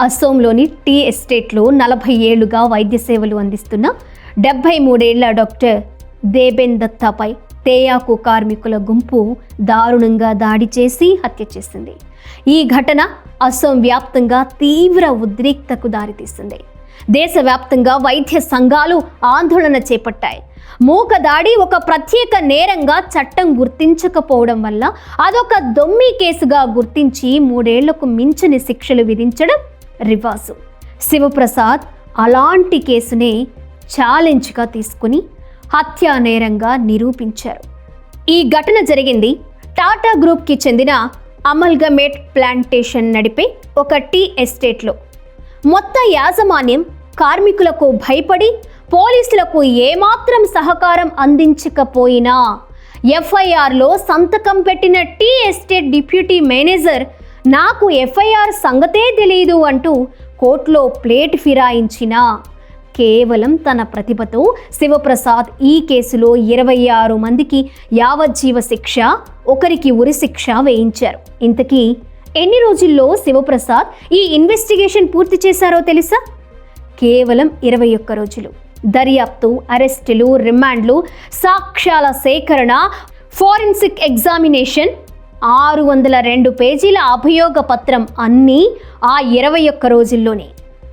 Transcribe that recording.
అసోంలోని tea ఎస్టేట్లో 40 ఏళ్లుగా వైద్య సేవలు అందిస్తున్న 73 ఏళ్ల డాక్టర్ దేబెన్ దత్తాపై తేయాకు కార్మికుల గుంపు దారుణంగా దాడి చేసి హత్య చేసింది. ఈ ఘటన అసోం వ్యాప్తంగా తీవ్ర ఉద్రిక్తకు దారితీసింది. దేశవ్యాప్తంగా వైద్య సంఘాలు ఆందోళన చేపట్టాయి. మూక దాడి ఒక ప్రత్యేక నేరంగా చట్టం గుర్తించకపోవడం వల్ల అదొక దొమ్మి కేసుగా గుర్తించి 3 ఏళ్లకు మించిన శిక్షలు విధించడం రివాజు. శివప్రసాద్ అలాంటి కేసునే ఛాలెంజ్గా తీసుకుని హత్యా నేరంగా నిరూపించారు. ఈ ఘటన జరిగింది టాటా గ్రూప్కి చెందిన అమల్గమేట్ ప్లాంటేషన్ నడిపే ఒక టీ ఎస్టేట్లో. మొత్తం యాజమాన్యం కార్మికులకు భయపడి పోలీసులకు ఏమాత్రం సహకారం అందించకపోయినా ఎఫ్ఐఆర్లో సంతకం పెట్టిన టీ ఎస్టేట్ డిప్యూటీ మేనేజర్ నాకు ఎఫ్ఐఆర్ సంగతే తెలియదు అంటూ కోర్టులో ప్లేట్ ఫిరాయించినా కేవలం తన ప్రతిభతో శివప్రసాద్ ఈ కేసులో 26 మందికి యావజ్జీవ శిక్ష, ఒకరికి ఉరిశిక్ష వేయించారు. ఇంతకీ ఎన్ని రోజుల్లో శివప్రసాద్ ఈ ఇన్వెస్టిగేషన్ పూర్తి చేశారో తెలుసా? కేవలం 21 రోజులు. దర్యాప్తు, అరెస్టులు, రిమాండ్లు, సాక్ష్యాల సేకరణ, ఫోరెన్సిక్ ఎగ్జామినేషన్, 602 పేజీల అభియోగ పత్రం అన్నీ ఆ 21 రోజుల్లోనే.